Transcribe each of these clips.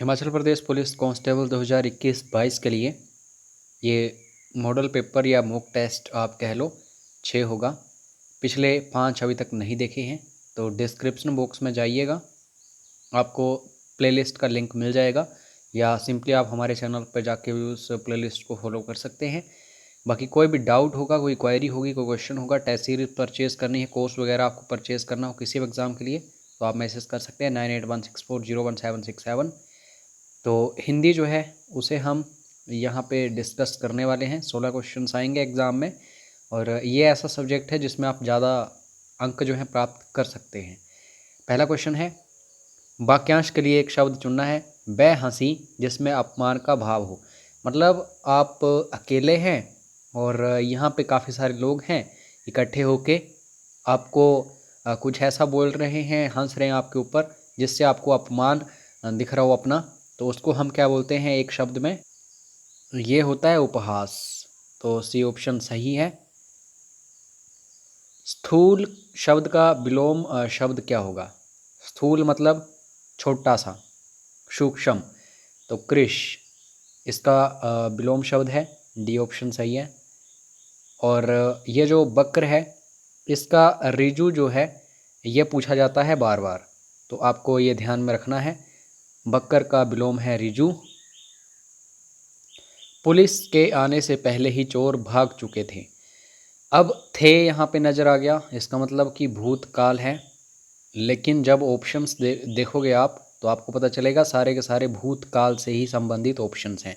Himachal Pradesh police constable 2021-22 के लिए ये मॉडल पेपर या मॉक टेस्ट आप कह लो 6 होगा। पिछले 5 अभी तक नहीं देखे हैं तो डिस्क्रिप्शन बॉक्स में जाइएगा, आपको प्लेलिस्ट का लिंक मिल जाएगा या सिंपली आप हमारे चैनल पर जाके भी उस प्लेलिस्ट को फॉलो कर सकते हैं। बाकी कोई भी डाउट होगा, कोई क्वेरी होगी, कोई क्वेश्चन होगा, टेस्ट सीरीज परचेज़ करनी है, कोर्स वगैरह आपको परचेज़ करना हो किसी भी एग्ज़ाम के लिए तो आप मैसेज कर सकते हैं 9816401767। तो हिंदी जो है उसे हम यहाँ पे डिस्कस करने वाले हैं। 16 क्वेश्चंस आएंगे एग्ज़ाम में और ये ऐसा सब्जेक्ट है जिसमें आप ज़्यादा अंक जो है प्राप्त कर सकते हैं। पहला क्वेश्चन है, वाक्यांश के लिए एक शब्द चुनना है। बेहंसी जिसमें अपमान का भाव हो। मतलब आप अकेले हैं और यहाँ पे काफ़ी सारे लोग हैं इकट्ठे होके आपको कुछ ऐसा बोल रहे हैं, हंस रहे हैं आपके ऊपर जिससे आपको अपमान दिख रहा हो अपना, तो उसको हम क्या बोलते हैं एक शब्द में? ये होता है उपहास। तो सी ऑप्शन सही है। स्थूल शब्द का विलोम शब्द क्या होगा? स्थूल मतलब छोटा सा, सूक्ष्म, तो कृश इसका विलोम शब्द है। डी ऑप्शन सही है। और ये जो बक्र है इसका रिजु जो है ये पूछा जाता है बार बार, तो आपको ये ध्यान में रखना है। बक्कर का विलोम है रिजु। पुलिस के आने से पहले ही चोर भाग चुके थे। अब थे यहाँ पे नज़र आ गया, इसका मतलब कि भूतकाल है। लेकिन जब ऑप्शंस देखोगे आप तो आपको पता चलेगा सारे के सारे भूतकाल से ही संबंधित ऑप्शंस हैं।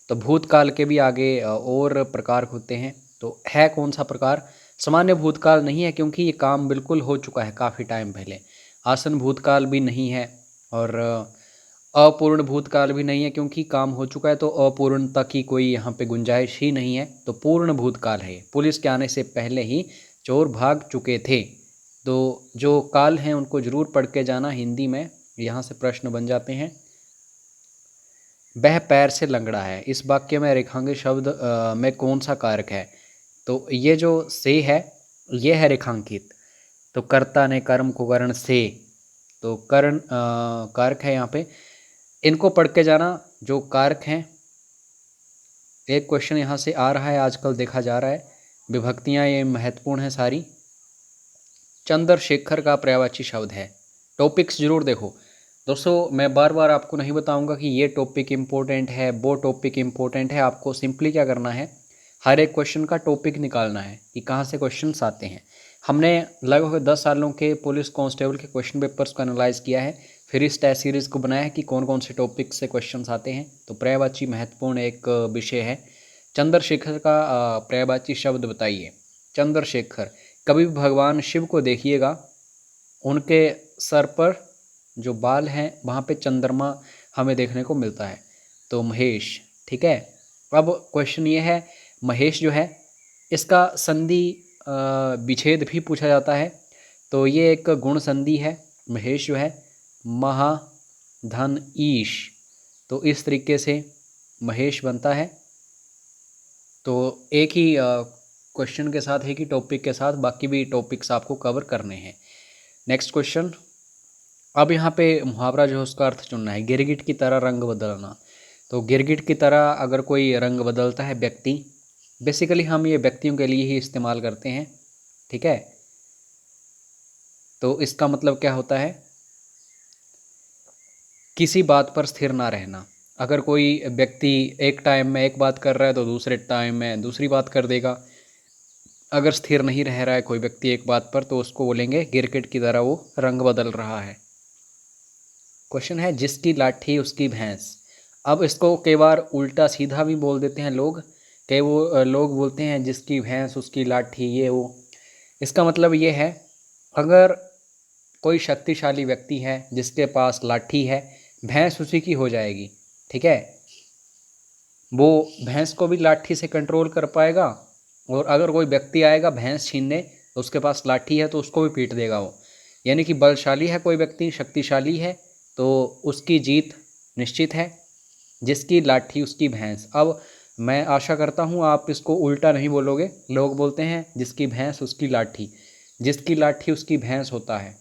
तो भूतकाल के भी आगे और प्रकार होते हैं। तो है कौन सा प्रकार? सामान्य भूतकाल नहीं है क्योंकि ये काम बिल्कुल हो चुका है काफ़ी टाइम पहले। आसन भूतकाल भी नहीं है और अपूर्ण भूतकाल भी नहीं है क्योंकि काम हो चुका है, तो अपूर्णता की कोई यहाँ पे गुंजाइश ही नहीं है। तो पूर्ण भूतकाल है। पुलिस के आने से पहले ही चोर भाग चुके थे। तो जो काल हैं उनको जरूर पढ़ के जाना हिंदी में, यहाँ से प्रश्न बन जाते हैं। वह पैर से लंगड़ा है, इस वाक्य में रेखांकित शब्द में कौन सा कारक है? तो ये जो से है ये है रेखांकित। तो कर्ता ने कर्म को करण से, तो करण कारक है यहाँ पे। इनको पढ़ के जाना जो कारक हैं। एक क्वेश्चन यहाँ से आ रहा है, आजकल देखा जा रहा है। विभक्तियाँ ये महत्वपूर्ण हैं सारी। चंद्रशेखर का पर्यायवाची शब्द है। टॉपिक्स जरूर देखो दोस्तों, मैं बार बार आपको नहीं बताऊंगा कि ये टॉपिक इम्पोर्टेंट है वो टॉपिक इम्पोर्टेंट है। आपको सिंपली क्या करना है, हर एक क्वेश्चन का टॉपिक निकालना है कि कहाँ से क्वेश्चंस आते हैं। हमने लगभग 10 सालों के पुलिस कांस्टेबल के क्वेश्चन पेपर्स को एनालाइज किया है, फिर इस टेस्ट सीरीज़ को बनाया है कि कौन कौन से टॉपिक से क्वेश्चंस आते हैं। तो पर्यायवाची महत्वपूर्ण एक विषय है। चंद्रशेखर का पर्यायवाची शब्द बताइए। चंद्रशेखर, कभी भी भगवान शिव को देखिएगा, उनके सर पर जो बाल हैं वहाँ पे चंद्रमा हमें देखने को मिलता है। तो महेश, ठीक है। अब क्वेश्चन ये है, महेश जो है इसका संधि विच्छेद भी पूछा जाता है। तो ये एक गुण संधि है। महेश जो है महा धन ईश, तो इस तरीके से महेश बनता है। तो एक ही क्वेश्चन के साथ, एक ही टॉपिक के साथ बाकी भी टॉपिक्स आपको कवर करने हैं। Next question. अब यहाँ पे मुहावरा जो है उसका अर्थ चुनना है। गिरगिट की तरह रंग बदलना। तो गिरगिट की तरह अगर कोई रंग बदलता है व्यक्ति, बेसिकली हम ये व्यक्तियों के लिए ही इस्तेमाल करते हैं, ठीक है। तो इसका मतलब क्या होता है? किसी बात पर स्थिर ना रहना। अगर कोई व्यक्ति एक टाइम में एक बात कर रहा है तो दूसरे टाइम में दूसरी बात कर देगा। अगर स्थिर नहीं रह रहा है कोई व्यक्ति एक बात पर तो उसको बोलेंगे गिरगिट की तरह वो रंग बदल रहा है। क्वेश्चन है, जिसकी लाठी उसकी भैंस। अब इसको कई बार उल्टा सीधा भी बोल देते हैं लोग। कई वो लोग बोलते हैं जिसकी भैंस उसकी लाठी, ये वो। इसका मतलब ये है, अगर कोई शक्तिशाली व्यक्ति है जिसके पास लाठी है, भैंस उसी की हो जाएगी, ठीक है। वो भैंस को भी लाठी से कंट्रोल कर पाएगा और अगर कोई व्यक्ति आएगा भैंस छीनने तो उसके पास लाठी है तो उसको भी पीट देगा वो। यानी कि बलशाली है कोई व्यक्ति, शक्तिशाली है, तो उसकी जीत निश्चित है। जिसकी लाठी उसकी भैंस। अब मैं आशा करता हूँ आप इसको उल्टा नहीं बोलोगे। लोग बोलते हैं जिसकी भैंस उसकी लाठी, जिसकी लाठी उसकी भैंस होता है।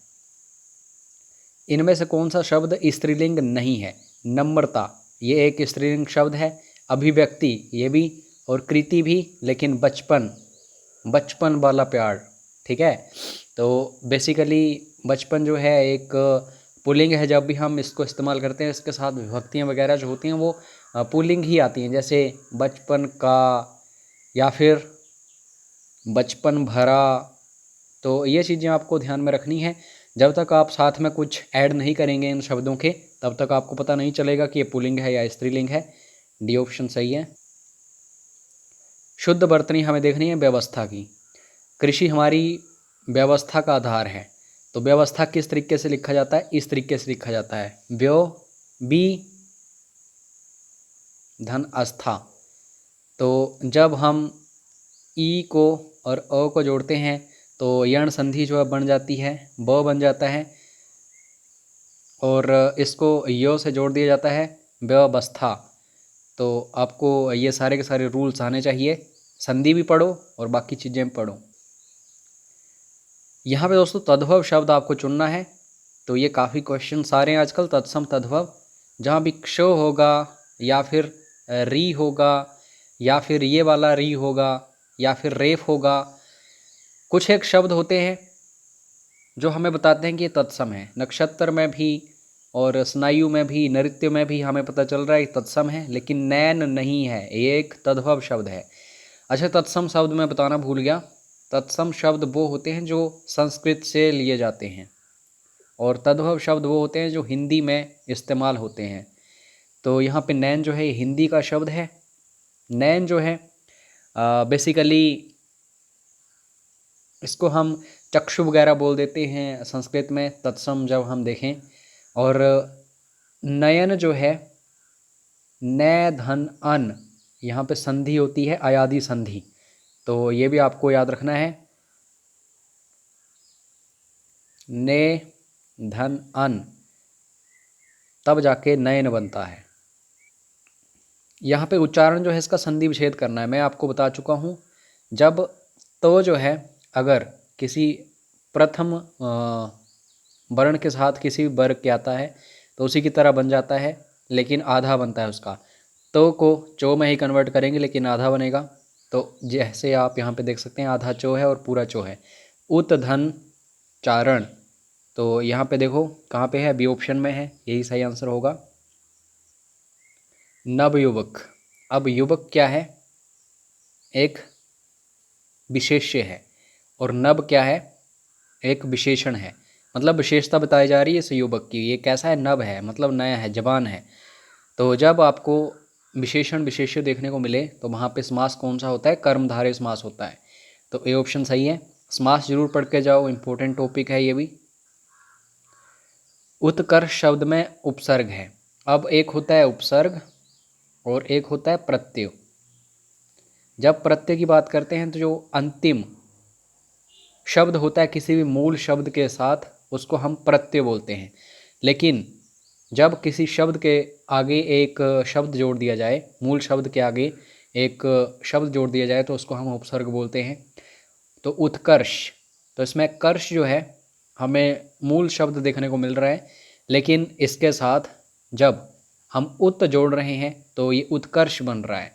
इनमें से कौन सा शब्द स्त्रीलिंग नहीं है? नम्रता ये एक स्त्रीलिंग शब्द है, अभिव्यक्ति ये भी, और कृति भी, लेकिन बचपन वाला प्यार, ठीक है। तो बेसिकली बचपन जो है एक पुल्लिंग है, जब भी हम इसको इस्तेमाल करते हैं इसके साथ विभक्तियाँ वगैरह जो होती हैं वो पुल्लिंग ही आती हैं, जैसे बचपन का या फिर बचपन भरा। तो ये चीज़ें आपको ध्यान में रखनी है। जब तक आप साथ में कुछ ऐड नहीं करेंगे इन शब्दों के, तब तक आपको पता नहीं चलेगा कि ये पुल्लिंग है या स्त्रीलिंग है। डी ऑप्शन सही है। शुद्ध बर्तनी हमें देखनी है व्यवस्था की। कृषि हमारी व्यवस्था का आधार है। तो व्यवस्था किस तरीके से लिखा जाता है? इस तरीके से लिखा जाता है, व्यो बी धन आस्था। तो जब हम ई को और अ को जोड़ते हैं तो यण संधि जो है बन जाती है, ब बन जाता है, और इसको यो से जोड़ दिया जाता है, व्यवस्था। तो आपको ये सारे के सारे रूल्स आने चाहिए, संधि भी पढ़ो और बाकी चीज़ें भी पढ़ो। यहाँ पे दोस्तों तद्भव शब्द आपको चुनना है। तो ये काफ़ी क्वेश्चन आ रहे हैं आजकल, तत्सम तद्भव, जहाँ भी क्षो होगा या फिर री होगा या फिर ये वाला री होगा या फिर रेफ होगा। कुछ एक शब्द होते हैं जो हमें बताते हैं कि ये तत्सम है। नक्षत्र में भी और स्नायु में भी, नृत्य में भी हमें पता चल रहा है कि तत्सम है, लेकिन नैन नहीं है, ये एक तद्भव शब्द है। अच्छा, तत्सम शब्द मैं बताना भूल गया। तत्सम शब्द वो होते हैं जो संस्कृत से लिए जाते हैं, और तद्भव शब्द वो होते हैं जो हिंदी में इस्तेमाल होते हैं। तो यहाँ पे नैन जो है ये हिंदी का शब्द है। नैन जो है बेसिकली इसको हम चक्षु वगैरह बोल देते हैं संस्कृत में, तत्सम जब हम देखें। और नयन जो है, नै धन अन, यहाँ पे संधि होती है, अयादि संधि। तो ये भी आपको याद रखना है, ने धन अन, तब जाके नयन बनता है। यहाँ पे उच्चारण जो है इसका संधि विच्छेद करना है। मैं आपको बता चुका हूँ, जब तो जो है अगर किसी प्रथम वर्ण के साथ किसी वर्ग के आता है तो उसी की तरह बन जाता है, लेकिन आधा बनता है उसका। तो को चो में ही कन्वर्ट करेंगे लेकिन आधा बनेगा। तो जैसे आप यहाँ पे देख सकते हैं, आधा चो है और पूरा चो है। उत धन चारण, तो यहाँ पे देखो कहाँ पे है, बी ऑप्शन में है, यही सही आंसर होगा। नवयुवक, अब युवक क्या है? एक विशेष्य है, और नव क्या है? एक विशेषण है। मतलब विशेषता बताई जा रही है इस युवक की, ये कैसा है? नव है, मतलब नया है, जवान है। तो जब आपको विशेषण विशेष्य देखने को मिले तो वहाँ पे समास कौन सा होता है? कर्मधारय समास होता है। तो ए ऑप्शन सही है। समास जरूर पढ़ के जाओ, इंपॉर्टेंट टॉपिक है ये भी। उत्कर्ष शब्द में उपसर्ग है। अब एक होता है उपसर्ग और एक होता है प्रत्यय। जब प्रत्यय की बात करते हैं तो जो अंतिम शब्द होता है किसी भी मूल शब्द के साथ, उसको हम प्रत्यय बोलते हैं। लेकिन जब किसी शब्द के आगे एक शब्द जोड़ दिया जाए, मूल शब्द के आगे एक शब्द जोड़ दिया जाए, तो उसको हम उपसर्ग बोलते हैं। तो उत्कर्ष, तो इसमें कर्ष जो है हमें मूल शब्द देखने को मिल रहा है, लेकिन इसके साथ जब हम उत जोड़ रहे हैं तो ये उत्कर्ष बन रहा है।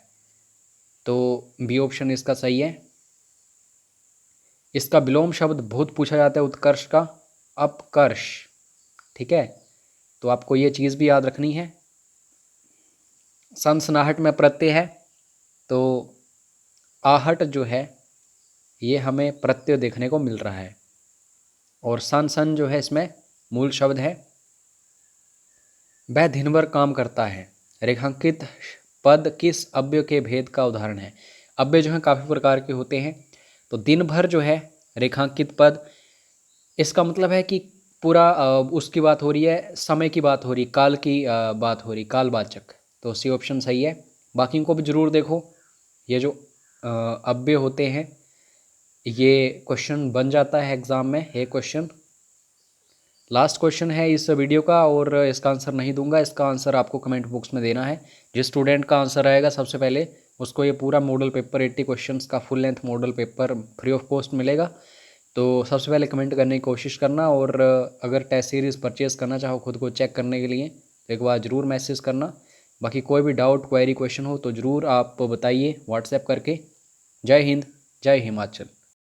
तो बी ऑप्शन इसका सही है। इसका विलोम शब्द बहुत पूछा जाता है उत्कर्ष का, अपकर्ष, ठीक है। तो आपको ये चीज़ भी याद रखनी है। सनसनाहट में प्रत्यय है, तो आहट जो है ये हमें प्रत्यय देखने को मिल रहा है, और सन सन जो है इसमें मूल शब्द है। वह दिन भर काम करता है, रेखांकित पद किस अव्यय के भेद का उदाहरण है? अव्यय जो है काफ़ी प्रकार के होते हैं। तो दिन भर जो है रेखांकित पद, इसका मतलब है कि पूरा उसकी बात हो रही है, समय की बात हो रही, काल की बात हो रही, कालवाचक। तो सी ऑप्शन सही है। बाकी को भी जरूर देखो, ये जो अव्यय होते हैं ये क्वेश्चन बन जाता है एग्ज़ाम में। ये क्वेश्चन लास्ट क्वेश्चन है इस वीडियो का, और इसका आंसर नहीं दूंगा, इसका आंसर आपको कमेंट बॉक्स में देना है। जिस स्टूडेंट का आंसर आएगा सबसे पहले, उसको ये पूरा मॉडल पेपर 80 क्वेश्चंस का full length model paper free of cost मिलेगा। तो सबसे पहले कमेंट करने की कोशिश करना, और अगर टेस्ट सीरीज़ परचेज़ करना चाहो खुद को चेक करने के लिए, तो एक बार ज़रूर मैसेज करना। बाकी कोई भी डाउट क्वेरी क्वेश्चन हो तो ज़रूर आप बताइए व्हाट्सएप करके। जय हिंद, जय हिमाचल।